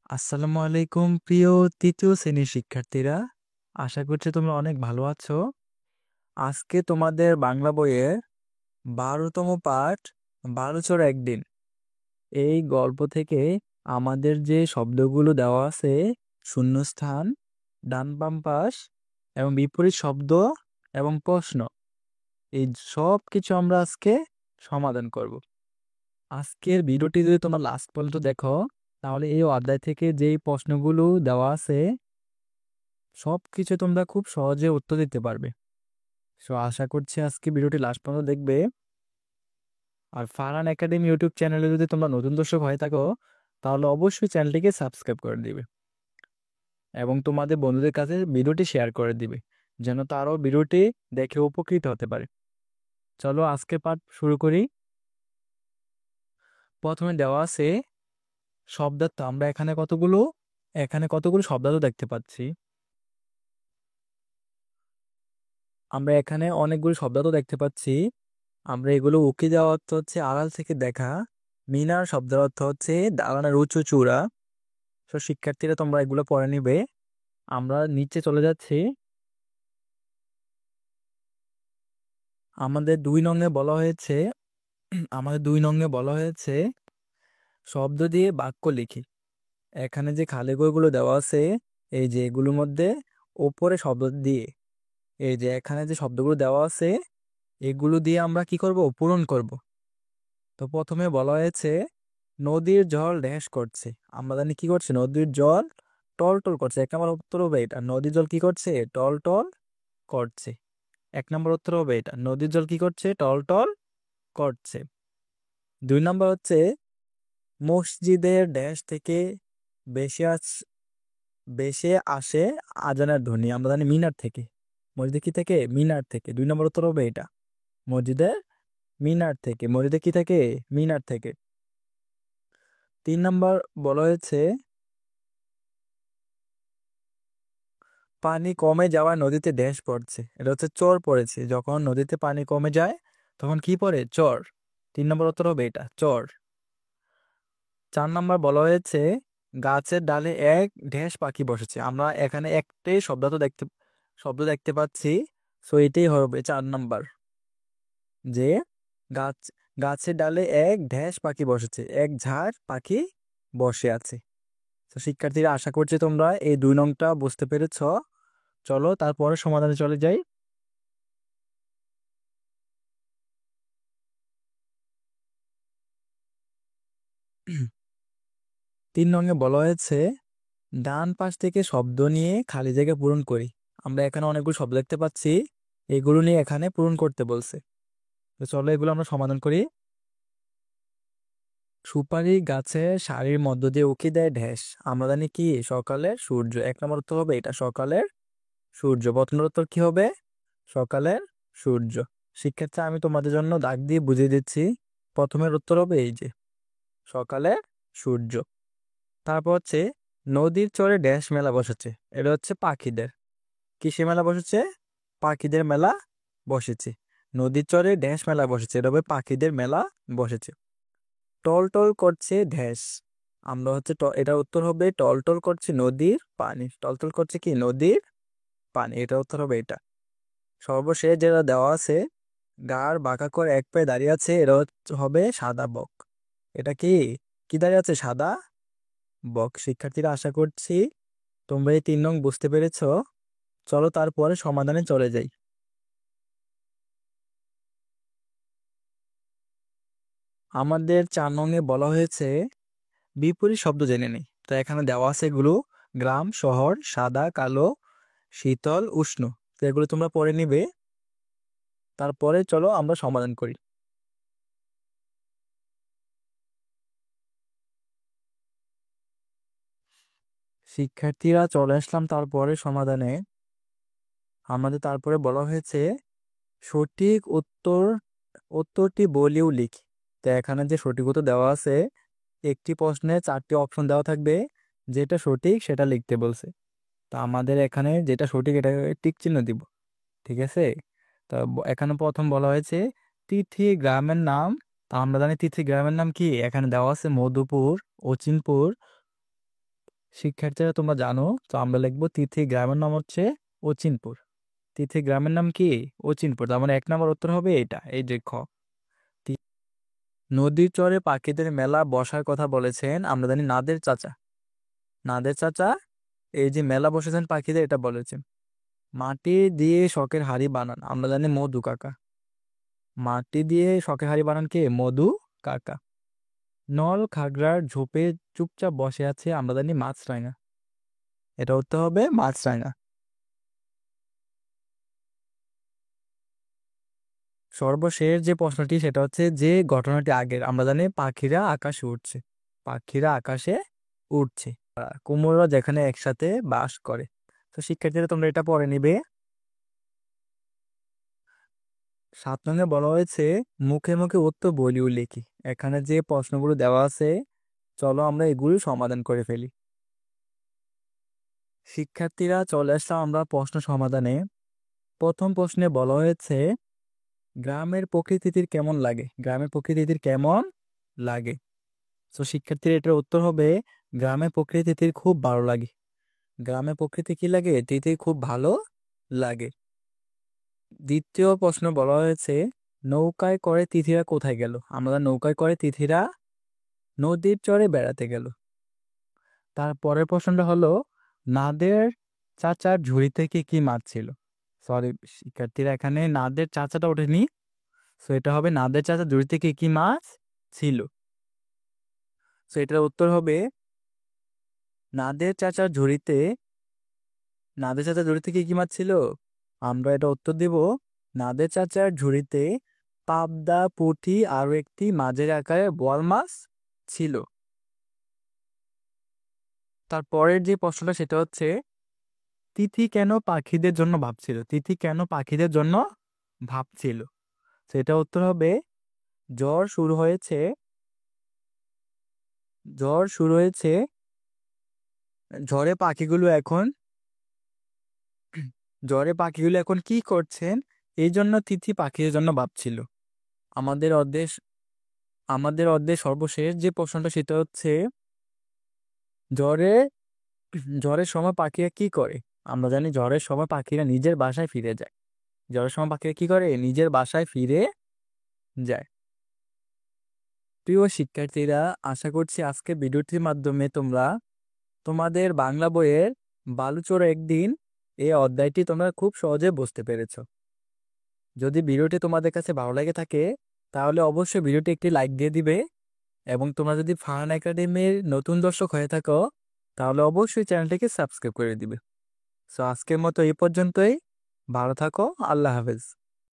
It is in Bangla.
আসসালামু আলাইকুম প্রিয় তৃতীয় শ্রেণীর শিক্ষার্থীরা। আশা করছি তোমরা অনেক ভালো আছো। আজকে তোমাদের বাংলা বইয়ের ১২তম পাঠ ১২ একদিন এই গল্প থেকে আমাদের যে শব্দগুলো দেওয়া আছে, শূন্যস্থান, ডান বাম পাশ এবং বিপরীত শব্দ এবং প্রশ্ন, এই সব কিছু আমরা আজকে সমাধান করব। আজকের ভিডিওটি যদি তোমরা লাস্ট পর্যন্ত দেখো, তাহলে এই অধ্যায় থেকে যেই প্রশ্নগুলো দেওয়া আছে সবকিছু তোমরা খুব সহজে উত্তর দিতে পারবে। সো আশা করছি আজকে ভিডিওটি লাস্ট পর্যন্ত দেখবে। আর ফারহান একাডেমি ইউটিউব চ্যানেলে যদি তোমরা নতুন দর্শক হয়ে থাকো, তাহলে অবশ্যই চ্যানেলটিকে সাবস্ক্রাইব করে দিবে এবং তোমাদের বন্ধুদের কাছে ভিডিওটি শেয়ার করে দিবে, যেন তারাও ভিডিওটি দেখে উপকৃত হতে পারে। চলো আজকে পাঠ শুরু করি। প্রথমে দেওয়া আছে শব্দার্থ। আমরা এখানে কতগুলো শব্দার্থ দেখতে পাচ্ছি। আমরা এখানে অনেকগুলো শব্দার্থ দেখতে পাচ্ছি। আমরা এগুলো উকি দেওয়া অর্থ হচ্ছে আড়াল থেকে দেখা। মিনার শব্দের অর্থ হচ্ছে দালানের উঁচু চূড়া। তো শিক্ষার্থীরা তোমরা এগুলো পড়ে নিবে। আমরা নিচে চলে যাচ্ছি। আমাদের ২ নঙে বলা হয়েছে আমাদের ২ নঙে বলা হয়েছে শব্দ দিয়ে বাক্য লিখি। এখানে যে খালি ঘরগুলো দেওয়া আছে, এই যে এগুলোর মধ্যে ওপরে শব্দ দিয়ে, এই যে এখানে যে শব্দগুলো দেওয়া আছে এগুলো দিয়ে আমরা কি করব? পূরণ করব। তো প্রথমে বলা হয়েছে নদীর জল ড্যাশ করছে। আমরা জানি কি করছে? নদীর জল টল টল করছে। ১ নম্বর উত্তর হবে এটা। নদীর জল কি করছে? টল টল করছে। ১ নম্বর উত্তর হবে এটা। নদীর জল কি করছে? টল টল করছে। ২ নম্বর হচ্ছে মসজিদের ড্যাশ থেকে বেশি বেশে আসে আজানের ধ্বনি। আমরা জানি মিনার থেকে। মসজিদে কি থেকে? মিনার থেকে। ২ নম্বর উত্তর হবে এটা। মসজিদের মিনার থেকে। মসজিদে কি থেকে? মিনার থেকে। ৩ নম্বর বলা হয়েছে পানি কমে যাওয়ায় নদীতে ড্যাশ পড়ছে। এটা হচ্ছে চর পড়েছে। যখন নদীতে পানি কমে যায় তখন কি পড়ে? চর। ৩ নম্বর উত্তর হবে এটা, চর। ৪ নম্বর বলা হয়েছে গাছের ডালে এক ড্যাশ পাখি বসেছে। আমরা এখানে একটাই শব্দ দেখতে পাচ্ছি। সো এটাই হবে ৪ নম্বর, যে গাছ গাছের ডালে এক ড্যাশ পাখি বসেছে, এক ঝাড় পাখি বসে আছে। তো শিক্ষার্থীরা আশা করছি তোমরা এই ২ নংটা বুঝতে পেরেছ। চলো তারপরে সমাধানে চলে যাই। ৩ নংয়ে বলা হয়েছে ডান পাশ থেকে শব্দ নিয়ে খালি জায়গা পূরণ করি। আমরা এখানে অনেকগুলো শব্দ দেখতে পাচ্ছি, এগুলো নিয়ে এখানে পূরণ করতে বলছে। তো চলো এগুলো আমরা সমাধান করি। সুপারি গাছে সারির মধ্য দিয়ে উকি দেয় ড্যাশ। আমরা জানি কি? সকালের সূর্য। ১ নম্বর উত্তর হবে এটা, সকালের সূর্য। প্রথমের উত্তর কি হবে? সকালের সূর্য। শিক্ষার্থী আমি তোমাদের জন্য দাগ দিয়ে বুঝিয়ে দিচ্ছি। প্রথমের উত্তর হবে এই যে সকালের সূর্য। তারপর হচ্ছে নদীর চরে ড্যাশ মেলা বসেছে। এটা হচ্ছে পাখিদের। কিসে মেলা বসেছে? পাখিদের মেলা বসেছে। নদীর চরে ড্যাশ মেলা বসেছে, এটা হবে পাখিদের মেলা বসেছে। টল টল করছে ড্যাশ। আমরা হচ্ছে এটার উত্তর হবে টল টল করছে নদীর পানি। টল টল করছে কি? নদীর পানি। এটা উত্তর হবে এটা। সর্বশেষ যেটা দেওয়া আছে গাড় বাঁকা করে এক পায়ে দাঁড়িয়ে আছে, এটা হবে সাদা বক। এটা কি? কি দাঁড়িয়ে আছে? সাদা বক। শিক্ষার্থীরা আশা করছি তোমরা এই ৩ নং বুঝতে পেরেছ। চলো তারপরে সমাধানে চলে যাই। আমাদের ৪ নংয়ে বলা হয়েছে বিপরীত শব্দ জেনে নেই। তো এখানে দেওয়া আছে এগুলো গ্রাম, শহর, সাদা, কালো, শীতল, উষ্ণ। তো এগুলো তোমরা পড়ে নিবে। তারপরে চলো আমরা সমাধান করি। শিক্ষার্থীরা চলে আসলাম তারপরে সমাধানে। আমাদের তারপরে বলা হয়েছে সঠিক উত্তরটি বলিও লিখি। তো এখানে যে সঠিক উত্তর দেওয়া আছে, একটি প্রশ্নে 4টি অপশন দেওয়া থাকবে, যেটা সঠিক সেটা লিখতে বলছে। তো আমাদের এখানে যেটা সঠিক এটা টিক চিহ্ন দিব। ঠিক আছে? তো এখানে প্রথম বলা হয়েছে তিথি গ্রামের নাম। তা আমরা জানি তিথি গ্রামের নাম কি? এখানে দেওয়া আছে মধুপুর, অচিনপুর, শিক্ষার্থীরা তোমরা জানো, তো আমরা লিখবো তিথি গ্রামের নাম হচ্ছে অচিনপুর। তিথি গ্রামের নাম কি? অচিনপুর। তার মানে 1 নম্বর উত্তর হবে এটা, এই যে খ। তি- নদীর চরে পাখিদের মেলা বসার কথা বলেছেন, আমরা জানি নাদের চাচা। নাদের চাচা এই যে মেলা বসেছেন পাখিদের, এটা বলেছেন। মাটি দিয়ে শখের হাড়ি বানান, আমরা জানি মধু কাকা। মাটি দিয়ে শখের হাড়ি বানান কে? মধু কাকা। নল খাগড়ার ঝোপে চুপচাপ বসে আছে, আমরা জানি মাছরাঙা। এটা উত্তর হবে মাছরাঙা। সর্বশেষ যে প্রশ্নটি সেটা হচ্ছে যে ঘটনাটি আগের, আমরা জানি পাখিরা আকাশে উঠছে। পাখিরা আকাশে উঠছে, কুমোররা যেখানে একসাথে বাস করে। তো শিক্ষার্থীরা তোমরা এটা পড়ে নিবে। 7 নঙ্গে বলা হয়েছে মুখে মুখে উত্তর বলিও লিখি। এখানে যে প্রশ্নগুলো দেওয়া আছে, চলো আমরা এগুলো সমাধান করে ফেলি। শিক্ষার্থীরা চলে আসলাম আমরা প্রশ্ন সমাধানে। প্রথম প্রশ্নে বলা হয়েছে গ্রামের প্রকৃতির কেমন লাগে? গ্রামের প্রকৃতির কেমন লাগে? তো শিক্ষার্থীর এটার উত্তর হবে গ্রামের প্রকৃতির খুব ভালো লাগে। গ্রামের প্রকৃতি কি লাগে? তিতির খুব ভালো লাগে। দ্বিতীয় প্রশ্ন বলা হয়েছে নৌকায় করে তিথিরা কোথায় গেল? আমরা নৌকায় করে তিথিরা নদীর চরে বেড়াতে গেল। তার পরের প্রশ্নটা হলো নাদের চাচার ঝুড়িতে কি কি মাছ ছিল? সরি শিক্ষার্থীরা, এখানে নাদের চাচাটা ওঠেনি, সো এটা হবে নাদের চাচার ঝুড়িতে কি কি মাছ ছিল। সো এটার উত্তর হবে নাদের চাচার ঝুড়িতে, নাদের চাচার ঝুড়িতে কি কি মাছ ছিল? আমরা এটা উত্তর দেব নাদের চাচার ঝুড়িতে পাবদা, পুঁটি আরো একটি মাঝের আকারে বোয়াল মাছ ছিল। তারপরের যে প্রশ্নটা সেটা হচ্ছে তিথি কেন পাখিদের জন্য ভাবছিল? তিথি কেন পাখিদের জন্য ভাবছিল? সেটা উত্তর হবে ঝড় শুরু হয়েছে, ঝড় শুরু হয়েছে, ঝড়ে পাখিগুলো এখন ঝড়ে পাখিগুলো এখন কি করছেন, এই জন্য তিথি পাখিদের জন্য ভাবছিল। আমাদের অর্ধেক আমাদের অর্ধেক সর্বশেষ যে প্রশ্নটা সেটা হচ্ছে ঝড়ে ঝড়ের সময় পাখিরা কি করে? আমরা জানি ঝড়ের সময় পাখিরা নিজের বাসায় ফিরে যায়। ঝড়ের সময় পাখিরা কি করে? নিজের বাসায় ফিরে যায়। প্রিয় শিক্ষার্থীরা, আশা করছি আজকে ভিডিওটির মাধ্যমে তোমরা তোমাদের বাংলা বইয়ের বালুচর একদিন এই অধ্যায়টি তোমরা খুব সহজে বুঝতে পেরেছো। যদি ভিডিওটি তোমাদের কাছে ভালো লাগে থাকে তাহলে অবশ্যই ভিডিওটি একটি লাইক দিয়ে দিবে, এবং তোমরা যদি ফারহান একাডেমির নতুন দর্শক হয়ে থাকো তাহলে অবশ্যই চ্যানেলটিকে সাবস্ক্রাইব করে দিবে। সো আজকের মতো এই পর্যন্তই। ভালো থাকো। আল্লাহ হাফেজ।